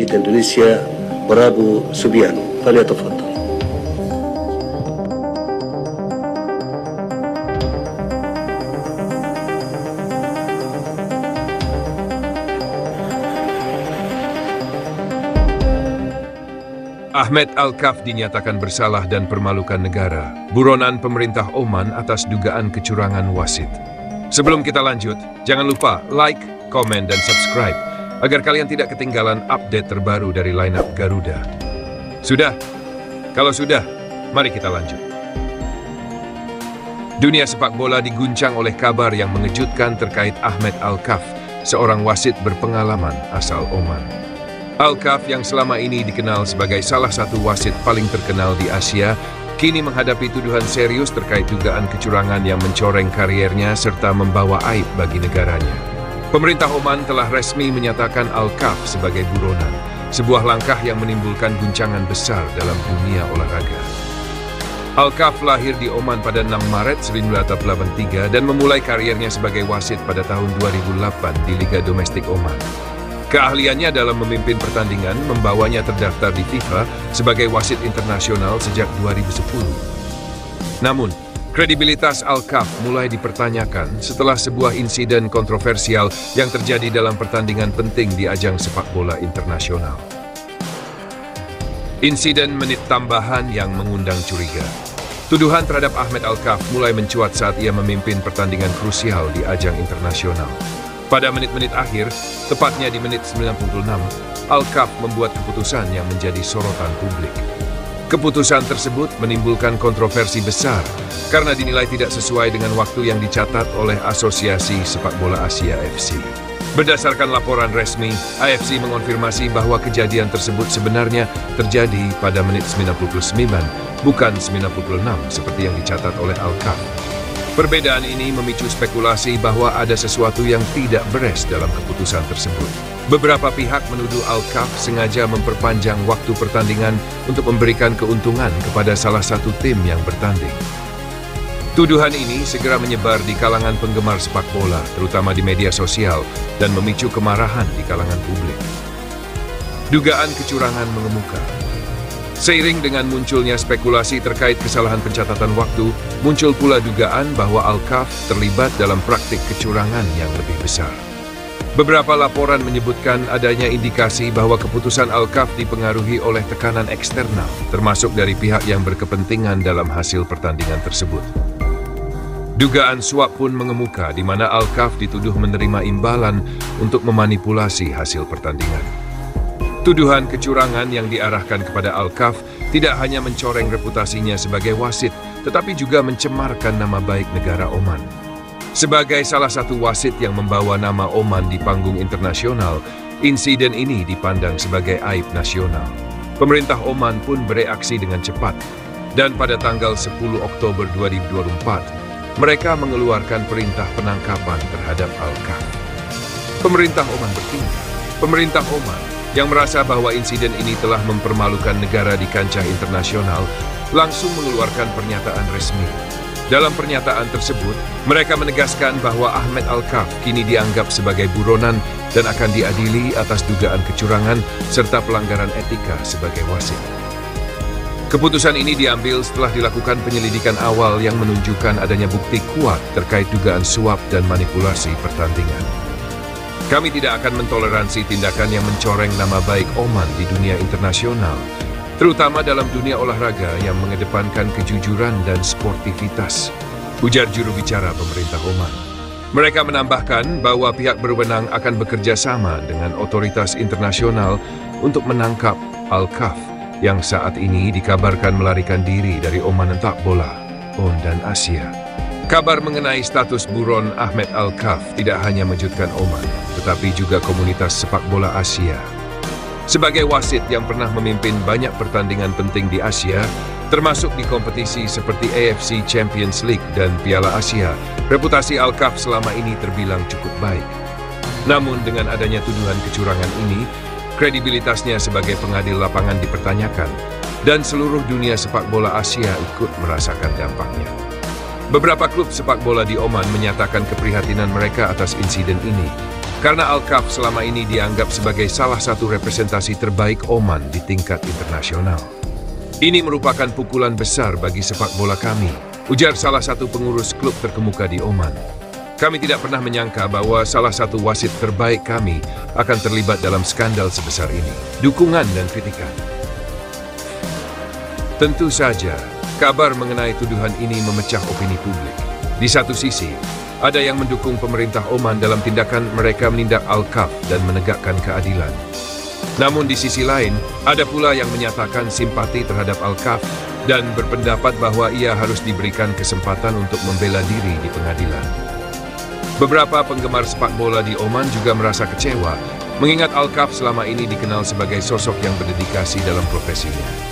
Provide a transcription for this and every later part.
توقيت إندونيسيا ورابو سوبيانو. فليتفضل. Ahmed Al-Kaf dinyatakan bersalah dan permalukan negara. Buronan pemerintah Oman atas dugaan kecurangan wasit. Sebelum kita lanjut, jangan lupa like, komen, dan subscribe agar kalian tidak ketinggalan update terbaru dari lineup Garuda. Sudah? Kalau sudah, mari kita lanjut. Dunia sepak bola diguncang oleh kabar yang mengejutkan terkait Ahmed Al-Kaf, seorang wasit berpengalaman asal Oman. Al-Kaf yang selama ini dikenal sebagai salah satu wasit paling terkenal di Asia, kini menghadapi tuduhan serius terkait dugaan kecurangan yang mencoreng kariernya serta membawa aib bagi negaranya. Pemerintah Oman telah resmi menyatakan Al-Kaf sebagai buronan, sebuah langkah yang menimbulkan guncangan besar dalam dunia olahraga. Al-Kaf lahir di Oman pada 6 Maret 1983 dan memulai kariernya sebagai wasit pada tahun 2008 di Liga Domestik Oman. Keahliannya dalam memimpin pertandingan membawanya terdaftar di FIFA sebagai wasit internasional sejak 2010. Namun, kredibilitas Al-Kaf mulai dipertanyakan setelah sebuah insiden kontroversial yang terjadi dalam pertandingan penting di ajang sepak bola internasional. Insiden menit tambahan yang mengundang curiga. Tuduhan terhadap Ahmed Al-Kaf mulai mencuat saat ia memimpin pertandingan krusial di ajang internasional. Pada menit-menit akhir, tepatnya di menit 96, Al-Kaf membuat keputusan yang menjadi sorotan publik. Keputusan tersebut menimbulkan kontroversi besar karena dinilai tidak sesuai dengan waktu yang dicatat oleh Asosiasi Sepak Bola Asia (AFC). Berdasarkan laporan resmi, AFC mengonfirmasi bahwa kejadian tersebut sebenarnya terjadi pada menit 99, bukan 96 seperti yang dicatat oleh Al-Kaf. Perbedaan ini memicu spekulasi bahwa ada sesuatu yang tidak beres dalam keputusan tersebut. Beberapa pihak menuduh Al-Kaf sengaja memperpanjang waktu pertandingan untuk memberikan keuntungan kepada salah satu tim yang bertanding. Tuduhan ini segera menyebar di kalangan penggemar sepak bola, terutama di media sosial, dan memicu kemarahan di kalangan publik. Dugaan kecurangan mengemuka. Seiring dengan munculnya spekulasi terkait kesalahan pencatatan waktu, muncul pula dugaan bahwa Al-Kaf terlibat dalam praktik kecurangan yang lebih besar. Beberapa laporan menyebutkan adanya indikasi bahwa keputusan Al-Kaf dipengaruhi oleh tekanan eksternal, termasuk dari pihak yang berkepentingan dalam hasil pertandingan tersebut. Dugaan suap pun mengemuka di mana Al-Kaf dituduh menerima imbalan untuk memanipulasi hasil pertandingan. Tuduhan kecurangan yang diarahkan kepada Al-Kaf tidak hanya mencoreng reputasinya sebagai wasit, tetapi juga mencemarkan nama baik negara Oman. Sebagai salah satu wasit yang membawa nama Oman di panggung internasional, insiden ini dipandang sebagai aib nasional. Pemerintah Oman pun bereaksi dengan cepat, dan pada tanggal 10 Oktober 2024, mereka mengeluarkan perintah penangkapan terhadap Al-Kaf. Pemerintah Oman bertindak. Pemerintah Oman yang merasa bahwa insiden ini telah mempermalukan negara di kancah internasional, langsung mengeluarkan pernyataan resmi. Dalam pernyataan tersebut, mereka menegaskan bahwa Ahmed Al-Kaf kini dianggap sebagai buronan dan akan diadili atas dugaan kecurangan serta pelanggaran etika sebagai wasit. Keputusan ini diambil setelah dilakukan penyelidikan awal yang menunjukkan adanya bukti kuat terkait dugaan suap dan manipulasi pertandingan. Kami tidak akan mentoleransi tindakan yang mencoreng nama baik Oman di dunia internasional, terutama dalam dunia olahraga yang mengedepankan kejujuran dan sportivitas, ujar juru bicara pemerintah Oman. Mereka menambahkan bahwa pihak berwenang akan bekerja sama dengan otoritas internasional untuk menangkap Al-Kaf yang saat ini dikabarkan melarikan diri dari Oman sepak bola PON dan Asia. Kabar mengenai status buron Ahmed Al-Kaf tidak hanya mengejutkan Oman, tetapi juga komunitas sepak bola Asia. Sebagai wasit yang pernah memimpin banyak pertandingan penting di Asia, termasuk di kompetisi seperti AFC Champions League dan Piala Asia, reputasi Al-Kaf selama ini terbilang cukup baik. Namun dengan adanya tuduhan kecurangan ini, kredibilitasnya sebagai pengadil lapangan dipertanyakan, dan seluruh dunia sepak bola Asia ikut merasakan dampaknya. Beberapa klub sepak bola di Oman menyatakan keprihatinan mereka atas insiden ini. karena Al-Kaf selama ini dianggap sebagai salah satu representasi terbaik Oman di tingkat internasional. Ini merupakan pukulan besar bagi sepak bola kami, ujar salah satu pengurus klub terkemuka di Oman. Kami tidak pernah menyangka bahwa salah satu wasit terbaik kami akan terlibat dalam skandal sebesar ini. Dukungan dan kritikan. Tentu saja, kabar mengenai tuduhan ini memecah opini publik. Di satu sisi, ada yang mendukung pemerintah Oman dalam tindakan mereka menindak Al-Kaf dan menegakkan keadilan. Namun di sisi lain, ada pula yang menyatakan simpati terhadap Al-Kaf dan berpendapat bahwa ia harus diberikan kesempatan untuk membela diri di pengadilan. Beberapa penggemar sepak bola di Oman juga merasa kecewa, mengingat Al-Kaf selama ini dikenal sebagai sosok yang berdedikasi dalam profesinya.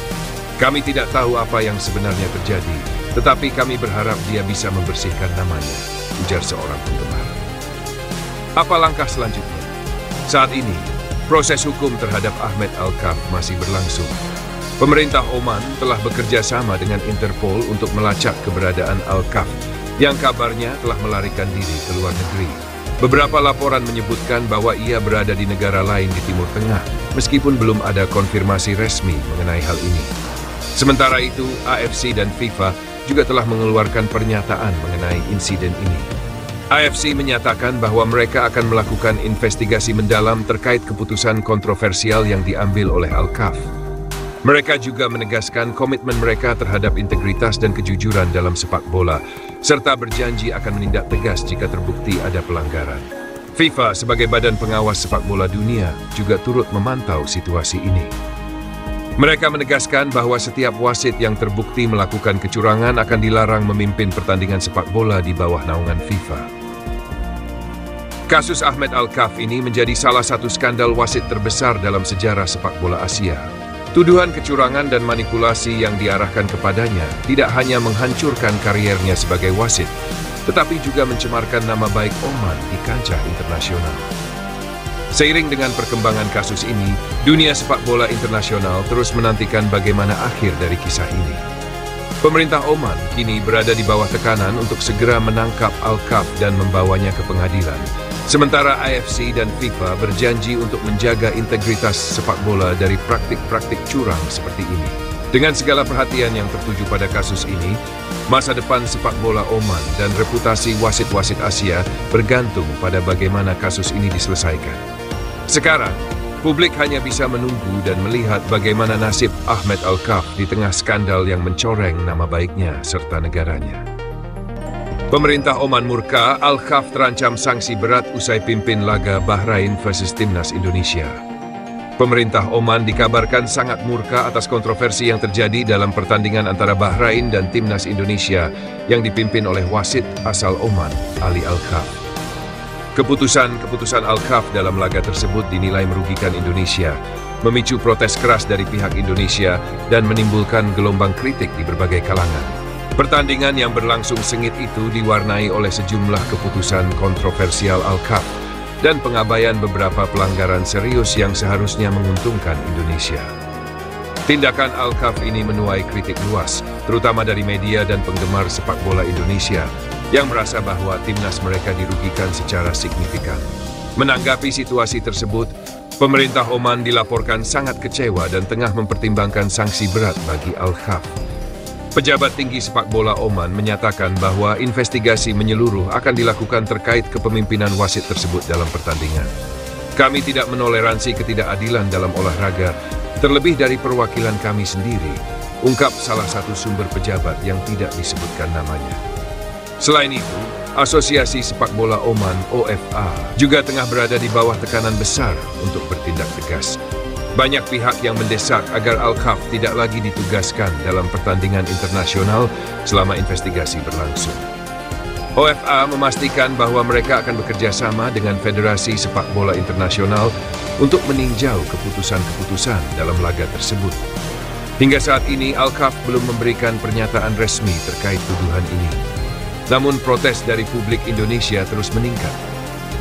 Kami tidak tahu apa yang sebenarnya terjadi, tetapi kami berharap dia bisa membersihkan namanya, ujar seorang penggemar. Apa langkah selanjutnya? Saat ini, proses hukum terhadap Ahmed Al-Kaf masih berlangsung. Pemerintah Oman telah bekerja sama dengan Interpol untuk melacak keberadaan Al-Kaf, yang kabarnya telah melarikan diri ke luar negeri. Beberapa laporan menyebutkan bahwa ia berada di negara lain di Timur Tengah, meskipun belum ada konfirmasi resmi mengenai hal ini. Sementara itu, AFC dan FIFA juga telah mengeluarkan pernyataan mengenai insiden ini. AFC menyatakan bahwa mereka akan melakukan investigasi mendalam terkait keputusan kontroversial yang diambil oleh Al-Kaf. Mereka juga menegaskan komitmen mereka terhadap integritas dan kejujuran dalam sepak bola, serta berjanji akan menindak tegas jika terbukti ada pelanggaran. FIFA sebagai badan pengawas sepak bola dunia juga turut memantau situasi ini. Mereka menegaskan bahwa setiap wasit yang terbukti melakukan kecurangan akan dilarang memimpin pertandingan sepak bola di bawah naungan FIFA. Kasus Ahmed Al-Kaf ini menjadi salah satu skandal wasit terbesar dalam sejarah sepak bola Asia. Tuduhan kecurangan dan manipulasi yang diarahkan kepadanya tidak hanya menghancurkan kariernya sebagai wasit, tetapi juga mencemarkan nama baik Oman di kancah internasional. Seiring dengan perkembangan kasus ini, dunia sepak bola internasional terus menantikan bagaimana akhir dari kisah ini. Pemerintah Oman kini berada di bawah tekanan untuk segera menangkap Al-Kaf dan membawanya ke pengadilan. Sementara AFC dan FIFA berjanji untuk menjaga integritas sepak bola dari praktik-praktik curang seperti ini. Dengan segala perhatian yang tertuju pada kasus ini, masa depan sepak bola Oman dan reputasi wasit-wasit Asia bergantung pada bagaimana kasus ini diselesaikan. Sekarang, publik hanya bisa menunggu dan melihat bagaimana nasib Ahmed Al-Kaf di tengah skandal yang mencoreng nama baiknya serta negaranya. Pemerintah Oman murka, Al-Kaf terancam sanksi berat usai pimpin laga Bahrain versus Timnas Indonesia. Pemerintah Oman dikabarkan sangat murka atas kontroversi yang terjadi dalam pertandingan antara Bahrain dan Timnas Indonesia yang dipimpin oleh wasit asal Oman, Ali Al-Kaf. Keputusan Al-Kaf dalam laga tersebut dinilai merugikan Indonesia, memicu protes keras dari pihak Indonesia dan menimbulkan gelombang kritik di berbagai kalangan. Pertandingan yang berlangsung sengit itu diwarnai oleh sejumlah keputusan kontroversial Al-Kaf dan pengabaian beberapa pelanggaran serius yang seharusnya menguntungkan Indonesia. Tindakan Al-Kaf ini menuai kritik luas, terutama dari media dan penggemar sepak bola Indonesia yang merasa bahwa timnas mereka dirugikan secara signifikan. Menanggapi situasi tersebut, pemerintah Oman dilaporkan sangat kecewa dan tengah mempertimbangkan sanksi berat bagi Al-Kaf. Pejabat tinggi sepak bola Oman menyatakan bahwa investigasi menyeluruh akan dilakukan terkait kepemimpinan wasit tersebut dalam pertandingan. Kami tidak menoleransi ketidakadilan dalam olahraga, terlebih dari perwakilan kami sendiri, ungkap salah satu sumber pejabat yang tidak disebutkan namanya. Selain itu, Asosiasi Sepak Bola Oman (OFA) juga tengah berada di bawah tekanan besar untuk bertindak tegas. Banyak pihak yang mendesak agar Al-Kaf tidak lagi ditugaskan dalam pertandingan internasional selama investigasi berlangsung. OFA memastikan bahwa mereka akan bekerja sama dengan Federasi Sepak Bola Internasional untuk meninjau keputusan-keputusan dalam laga tersebut. Hingga saat ini, Al-Kaf belum memberikan pernyataan resmi terkait tuduhan ini. Namun protes dari publik Indonesia terus meningkat.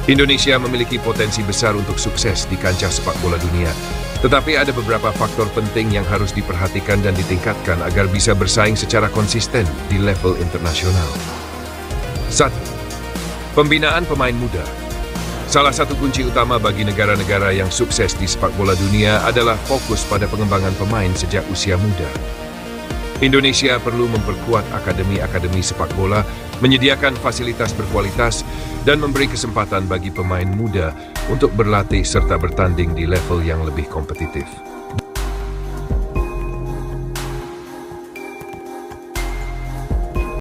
Indonesia memiliki potensi besar untuk sukses di kancah sepak bola dunia, tetapi ada beberapa faktor penting yang harus diperhatikan dan ditingkatkan agar bisa bersaing secara konsisten di level internasional. 1. Pembinaan pemain muda. Salah satu kunci utama bagi negara-negara yang sukses di sepak bola dunia adalah fokus pada pengembangan pemain sejak usia muda. Indonesia perlu memperkuat akademi-akademi sepak bola, menyediakan fasilitas berkualitas, dan memberi kesempatan bagi pemain muda untuk berlatih serta bertanding di level yang lebih kompetitif.